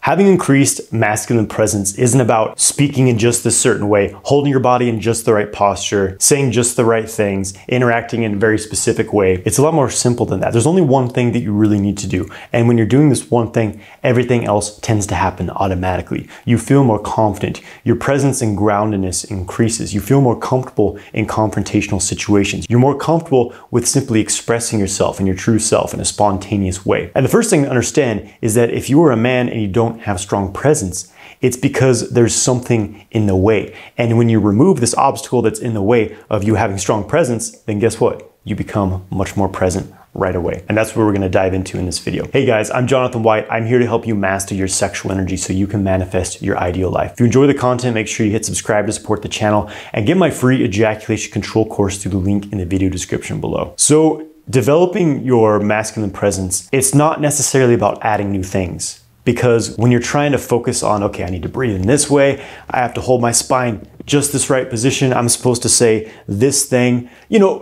Having increased masculine presence isn't about speaking in just this certain way, holding your body in just the right posture, saying just the right things, interacting in a very specific way. It's a lot more simple than that. There's only one thing that you really need to do. And when you're doing this one thing, everything else tends to happen automatically. You feel more confident. Your presence and groundedness increases. You feel more comfortable in confrontational situations. You're more comfortable with simply expressing yourself and your true self in a spontaneous way. And the first thing to understand is that if you are a man and you don't have strong presence, it's because there's something in the way. And when you remove this obstacle that's in the way of you having strong presence, then guess what? You become much more present right away. And that's what we're gonna dive into in this video. Hey guys, I'm Jonathan White. I'm here to help you master your sexual energy so you can manifest your ideal life. If you enjoy the content, make sure you hit subscribe to support the channel and get my free ejaculation control course through the link in the video description below. So developing your masculine presence, it's not necessarily about adding new things. Because when you're trying to focus on, okay, I need to breathe in this way, I have to hold my spine just this right position, I'm supposed to say this thing,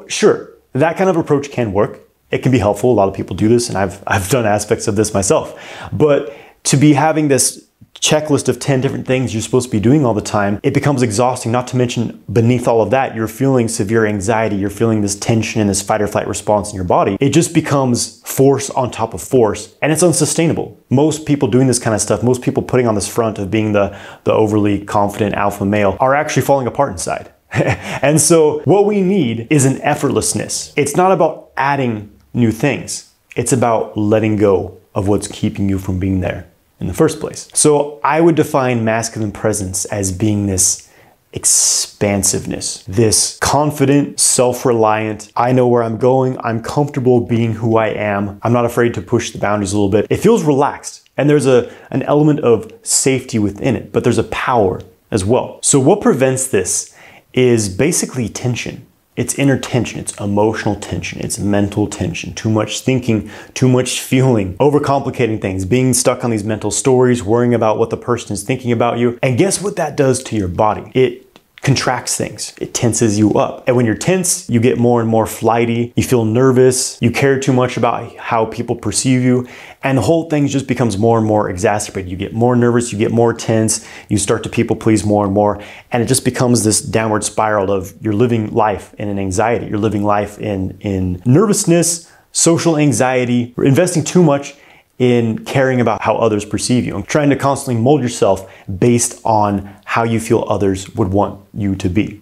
sure, that kind of approach can work. It can be helpful. A lot of people do this, and I've done aspects of this myself. But to be having this checklist of 10 different things you're supposed to be doing all the time, it becomes exhausting. Not to mention, beneath all of that, you're feeling severe anxiety, you're feeling this tension and this fight or flight response in your body. It just becomes force on top of force, and it's unsustainable. Most people doing this kind of stuff, most people putting on this front of being the overly confident alpha male, are actually falling apart inside. And so what we need is an effortlessness. It's not about adding new things. It's about letting go of what's keeping you from being there in the first place. So I would define masculine presence as being this expansiveness, this confident, self-reliant, I know where I'm going, I'm comfortable being who I am, I'm not afraid to push the boundaries a little bit. It feels relaxed, and there's an element of safety within it, but there's a power as well. So what prevents this is basically tension. It's inner tension, it's emotional tension, it's mental tension, too much thinking, too much feeling, overcomplicating things, being stuck on these mental stories, worrying about what the person is thinking about you. And guess what that does to your body? It contracts things. It tenses you up. And when you're tense, you get more and more flighty, you feel nervous, you care too much about how people perceive you, and the whole thing just becomes more and more exacerbated. You get more nervous, you get more tense, you start to people please more and more, and it just becomes this downward spiral of you're living life in an anxiety, you're living life in nervousness, social anxiety, you're investing too much in caring about how others perceive you and trying to constantly mold yourself based on how you feel others would want you to be.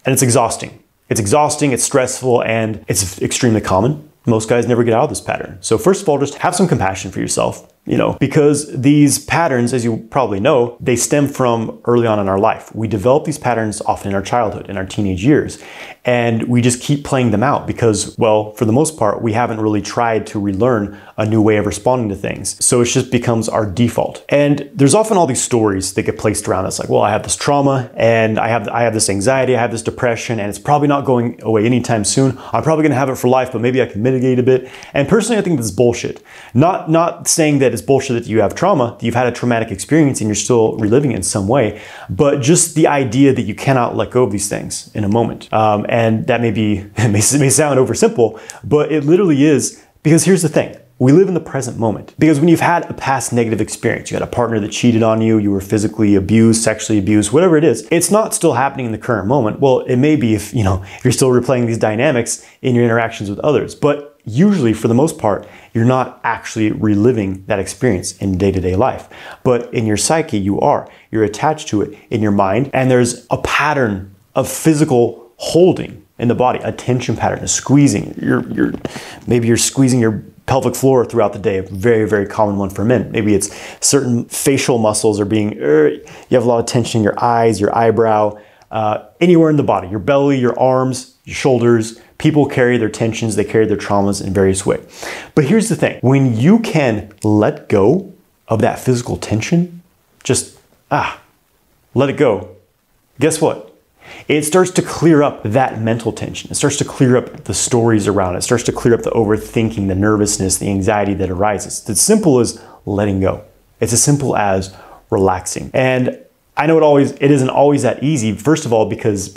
And it's exhausting. It's exhausting, it's stressful, and it's extremely common. Most guys never get out of this pattern. So first of all, just have some compassion for yourself, because these patterns, as you probably know, they stem from early on in our life. We develop these patterns often in our childhood, in our teenage years, and we just keep playing them out because, well, for the most part, we haven't really tried to relearn a new way of responding to things. So it just becomes our default. And there's often all these stories that get placed around us like, well, I have this trauma and I have this anxiety, I have this depression, and it's probably not going away anytime soon. I'm probably gonna have it for life, but maybe I can mitigate a bit. And personally, I think that's bullshit. Not saying that it's bullshit that you have trauma, that you've had a traumatic experience and you're still reliving it in some way, but just the idea that you cannot let go of these things in a moment. And that may sound oversimple, but it literally is, because here's the thing. We live in the present moment. Because when you've had a past negative experience, you had a partner that cheated on you, you were physically abused, sexually abused, whatever it is, it's not still happening in the current moment. Well, it may be if you're still replaying these dynamics in your interactions with others, but usually for the most part, you're not actually reliving that experience in day-to-day life. But in your psyche, you are. You're attached to it in your mind, and there's a pattern of physical holding in the body, a tension pattern, a squeezing. Maybe you're squeezing your pelvic floor throughout the day, a very, very common one for men. Maybe it's certain facial muscles are being, you have a lot of tension in your eyes, your eyebrow, anywhere in the body, your belly, your arms, your shoulders. People carry their tensions, they carry their traumas in various ways. But here's the thing, when you can let go of that physical tension, just, let it go, guess what? It starts to clear up that mental tension. It starts to clear up the stories around it. It starts to clear up the overthinking, the nervousness, the anxiety that arises. It's as simple as letting go. It's as simple as relaxing. And I know it isn't always that easy, first of all, because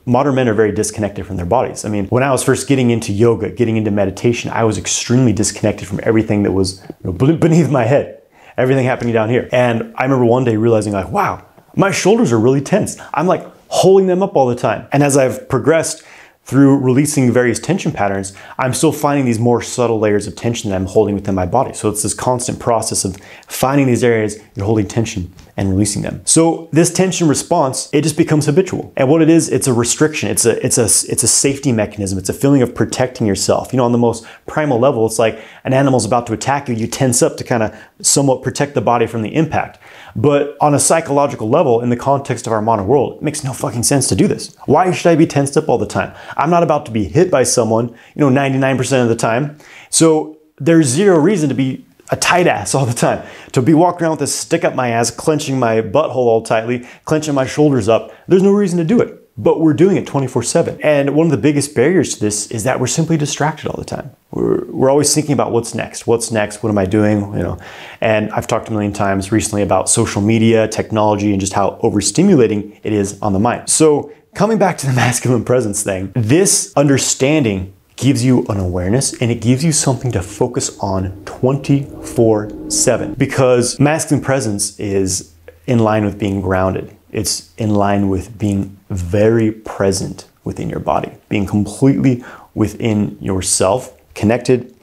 modern men are very disconnected from their bodies. I mean, when I was first getting into yoga, getting into meditation, I was extremely disconnected from everything that was beneath my head. everything happening down here. And I remember one day realizing like, wow, my shoulders are really tense. I'm like holding them up all the time. And as I've progressed through releasing various tension patterns, I'm still finding these more subtle layers of tension that I'm holding within my body. So it's this constant process of finding these areas you're holding tension and releasing them. So this tension response, it just becomes habitual. And what it is, it's a restriction. It's a safety mechanism. It's a feeling of protecting yourself. You know, on the most primal level, it's like an animal's about to attack you. You tense up to kind of somewhat protect the body from the impact. But on a psychological level, in the context of our modern world, it makes no fucking sense to do this. Why should I be tensed up all the time? I'm not about to be hit by someone, 99% of the time. So there's zero reason to be a tight ass all the time. To be walking around with a stick up my ass, clenching my butthole all tightly, clenching my shoulders up. There's no reason to do it. But we're doing it 24/7. And one of the biggest barriers to this is that we're simply distracted all the time. We're always thinking about what's next, what am I doing, And I've talked a million times recently about social media, technology, and just how overstimulating it is on the mind. So coming back to the masculine presence thing, this understanding gives you an awareness and it gives you something to focus on 24/7, because masculine presence is in line with being grounded. It's in line with being very present within your body, being completely within yourself, connected,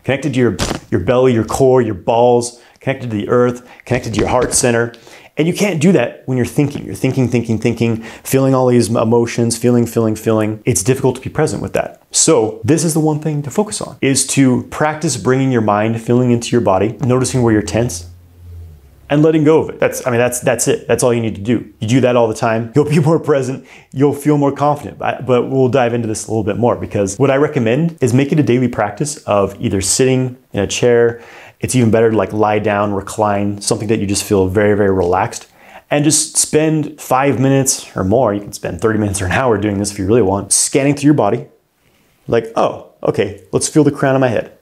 connected to your belly, your core, your balls, connected to the earth, connected to your heart center. And you can't do that when you're thinking. You're thinking, feeling all these emotions, feeling. It's difficult to be present with that. So this is the one thing to focus on, is to practice bringing your mind, feeling into your body, noticing where you're tense, and letting go of it. That's it. That's all you need to do. You do that all the time. You'll be more present. You'll feel more confident. But we'll dive into this a little bit more, because what I recommend is make it a daily practice of either sitting in a chair. It's even better to like lie down, recline, something that you just feel very, very relaxed, and just spend 5 minutes or more. You can spend 30 minutes or an hour doing this if you really want, scanning through your body. Like, oh, okay, let's feel the crown of my head.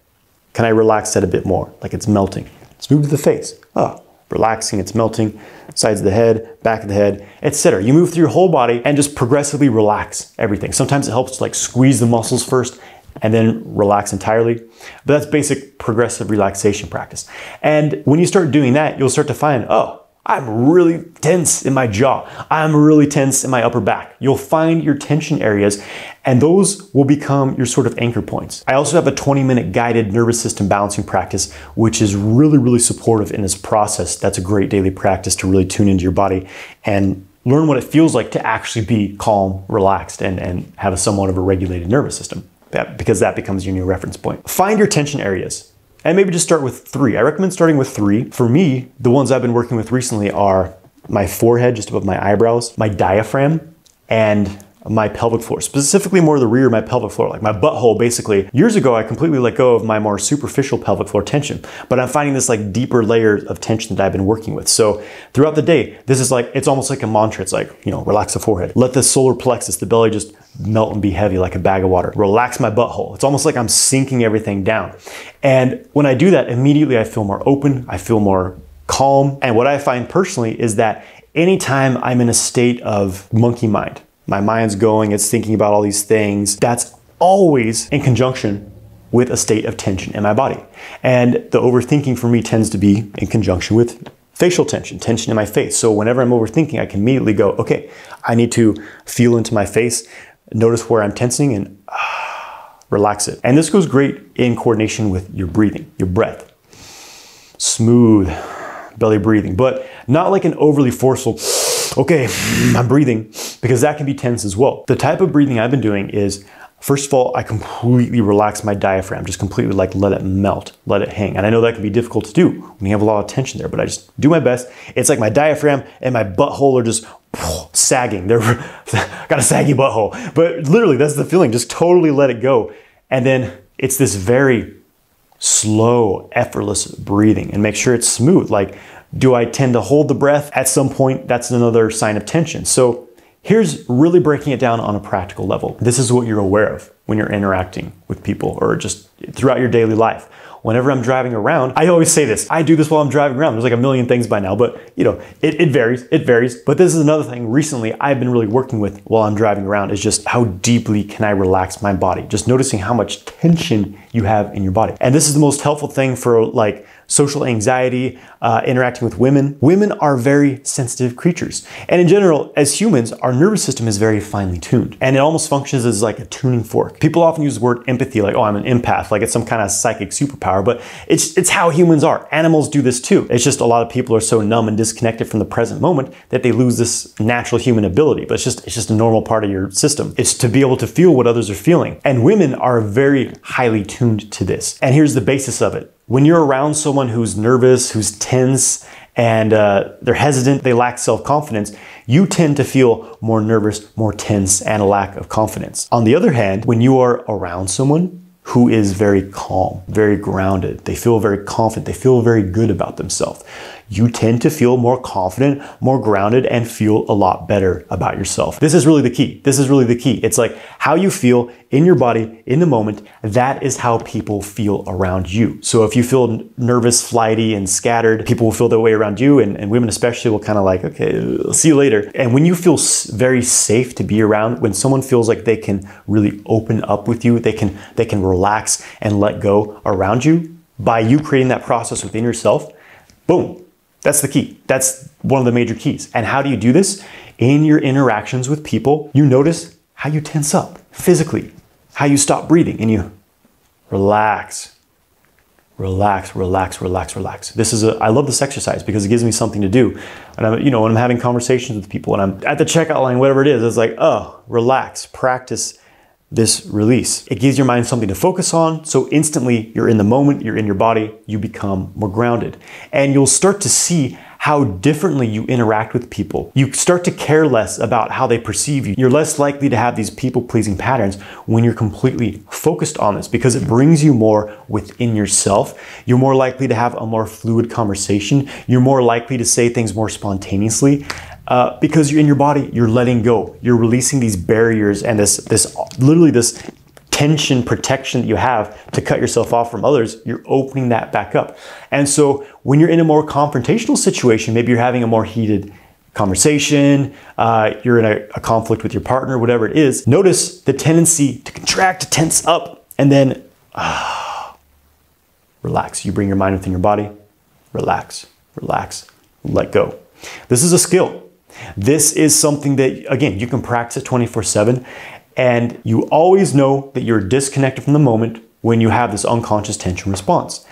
Can I relax that a bit more? Like it's melting. Let's move to the face. Oh, relaxing, it's melting, sides of the head, back of the head, etc. You move through your whole body and just progressively relax everything. Sometimes it helps to like squeeze the muscles first and then relax entirely. But that's basic progressive relaxation practice. And when you start doing that, you'll start to find, oh, I'm really tense in my jaw. I'm really tense in my upper back. You'll find your tension areas, and those will become your sort of anchor points. I also have a 20-minute guided nervous system balancing practice, which is really, really supportive in this process. That's a great daily practice to really tune into your body and learn what it feels like to actually be calm, relaxed, and have a somewhat of a regulated nervous system, because that becomes your new reference point. Find your tension areas. And maybe just start with 3. I recommend starting with 3. For me, the ones I've been working with recently are my forehead, just above my eyebrows, my diaphragm, and my pelvic floor, specifically more the rear of my pelvic floor, like my butthole basically. Years ago, I completely let go of my more superficial pelvic floor tension, but I'm finding this like deeper layer of tension that I've been working with. So throughout the day, this is like, it's almost like a mantra. It's like, relax the forehead. Let the solar plexus, the belly, just melt and be heavy like a bag of water. Relax my butthole. It's almost like I'm sinking everything down. And when I do that, immediately I feel more open. I feel more calm. And what I find personally is that anytime I'm in a state of monkey mind, my mind's going, it's thinking about all these things, that's always in conjunction with a state of tension in my body. And the overthinking for me tends to be in conjunction with facial tension in my face. So whenever I'm overthinking, I can immediately go, okay, I need to feel into my face, notice where I'm tensing, and relax it. And this goes great in coordination with your breathing, your breath. Smooth belly breathing, but not like an overly forceful, okay, I'm breathing, because that can be tense as well. The type of breathing I've been doing is, first of all, I completely relax my diaphragm, just completely like let it melt, let it hang. And I know that can be difficult to do when you have a lot of tension there, but I just do my best. It's like my diaphragm and my butthole are just sagging. They're got a saggy butthole, but literally that's the feeling. Just totally let it go. And then it's this very slow, effortless breathing, and make sure it's smooth. Like, do I tend to hold the breath? At some point, that's another sign of tension. So here's really breaking it down on a practical level. This is what you're aware of when you're interacting with people or just throughout your daily life. Whenever I'm driving around, I always say this, I do this while I'm driving around. There's like a million things by now, but it varies. But this is another thing recently I've been really working with while I'm driving around, is just how deeply can I relax my body? Just noticing how much tension you have in your body. And this is the most helpful thing for like social anxiety, interacting with women. Women are very sensitive creatures. And in general, as humans, our nervous system is very finely tuned. And it almost functions as like a tuning fork. People often use the word empathy, like, oh, I'm an empath, like it's some kind of psychic superpower, but it's how humans are. Animals do this too. It's just a lot of people are so numb and disconnected from the present moment that they lose this natural human ability. But it's just a normal part of your system. It's to be able to feel what others are feeling. And women are very highly tuned to this. And here's the basis of it. When you're around someone who's nervous, who's tense, and they're hesitant, they lack self-confidence, you tend to feel more nervous, more tense, and a lack of confidence. On the other hand, when you are around someone who is very calm, very grounded, they feel very confident, they feel very good about themselves, you tend to feel more confident, more grounded, and feel a lot better about yourself. This is really the key. This is really the key. It's like how you feel in your body, in the moment, that is how people feel around you. So if you feel nervous, flighty, and scattered, people will feel that way around you, and women especially will kind of like, okay, I'll see you later. And when you feel very safe to be around, when someone feels like they can really open up with you, they can relax and let go around you, by you creating that process within yourself, boom. That's the key. That's one of the major keys. And how do you do this? In your interactions with people, you notice how you tense up physically, how you stop breathing and you relax, relax, relax, relax, relax. I love this exercise because it gives me something to do. And when I'm having conversations with people and I'm at the checkout line, whatever it is, it's like, oh, relax, practice this release. It gives your mind something to focus on, so instantly you're in the moment, you're in your body, you become more grounded. And you'll start to see how differently you interact with people. You start to care less about how they perceive you. You're less likely to have these people-pleasing patterns when you're completely focused on this, because it brings you more within yourself. You're more likely to have a more fluid conversation. You're more likely to say things more spontaneously. Because you're in your body, you're letting go. You're releasing these barriers and this tension protection that you have to cut yourself off from others. You're opening that back up. And so when you're in a more confrontational situation, maybe you're having a more heated conversation, you're in a conflict with your partner, whatever it is, notice the tendency to contract, to tense up, and then relax. You bring your mind within your body, relax, relax, let go. This is a skill. This is something that, again, you can practice 24/7, and you always know that you're disconnected from the moment when you have this unconscious tension response.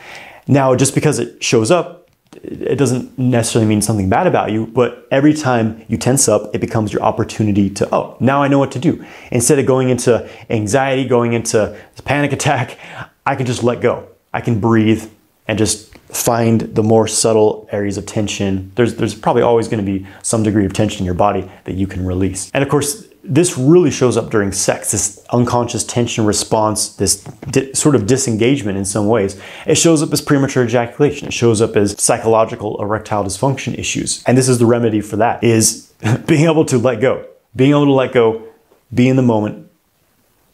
Now, just because it shows up, it doesn't necessarily mean something bad about you, but every time you tense up, it becomes your opportunity to, oh, now I know what to do. Instead of going into anxiety, going into panic attack, I can just let go. I can breathe and just find the more subtle areas of tension. There's probably always going to be some degree of tension in your body that you can release. And of course, this really shows up during sex, this unconscious tension response, this sort of disengagement in some ways. It shows up as premature ejaculation. It shows up as psychological erectile dysfunction issues. And this is the remedy for that, is being able to let go. Being able to let go, be in the moment,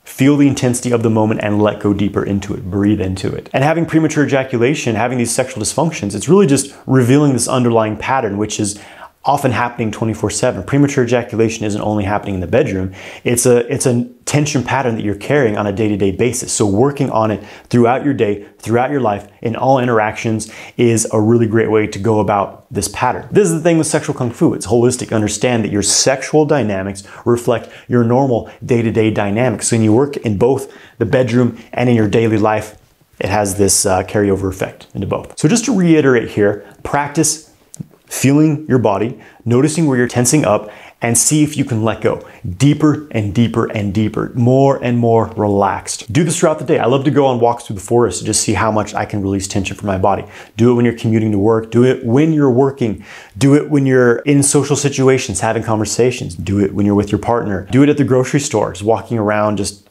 feel the intensity of the moment, and let go deeper into it, breathe into it. And having premature ejaculation, having these sexual dysfunctions, it's really just revealing this underlying pattern, which is often happening 24/7. Premature ejaculation isn't only happening in the bedroom. It's a tension pattern that you're carrying on a day-to-day basis. So working on it throughout your day, throughout your life, in all interactions is a really great way to go about this pattern. This is the thing with sexual kung fu. It's holistic. Understand that your sexual dynamics reflect your normal day-to-day dynamics. So when you work in both the bedroom and in your daily life, it has this carryover effect into both. So just to reiterate here, practice feeling your body, noticing where you're tensing up, and see if you can let go deeper and deeper and deeper, more and more relaxed. Do this throughout the day. I love to go on walks through the forest to just see how much I can release tension from my body. Do it when you're commuting to work. Do it when you're working. Do it when you're in social situations, having conversations. Do it when you're with your partner. Do it at the grocery store, just walking around, just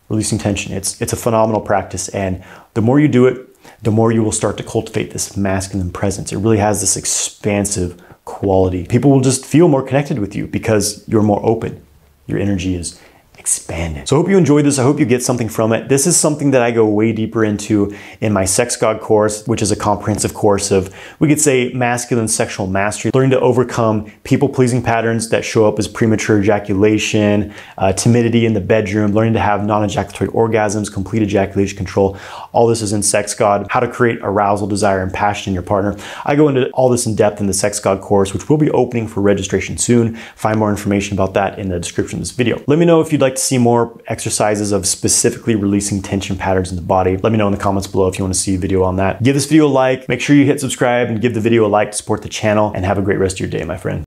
releasing tension. It's a phenomenal practice, and the more you do it, the more you will start to cultivate this masculine presence. It really has this expansive quality. People will just feel more connected with you because you're more open. Your energy is expanded. So I hope you enjoyed this. I hope you get something from it. This is something that I go way deeper into in my Sex God course, which is a comprehensive course of, we could say, masculine sexual mastery, learning to overcome people-pleasing patterns that show up as premature ejaculation, timidity in the bedroom, learning to have non-ejaculatory orgasms, complete ejaculation control. All this is in Sex God. How to create arousal, desire, and passion in your partner. I go into all this in depth in the Sex God course, which will be opening for registration soon. Find more information about that in the description of this video. Let me know if you'd like to see more exercises of specifically releasing tension patterns in the body. Let me know in the comments below if you want to see a video on that. Give this video a like, make sure you hit subscribe and give the video a like to support the channel, and have a great rest of your day, my friend.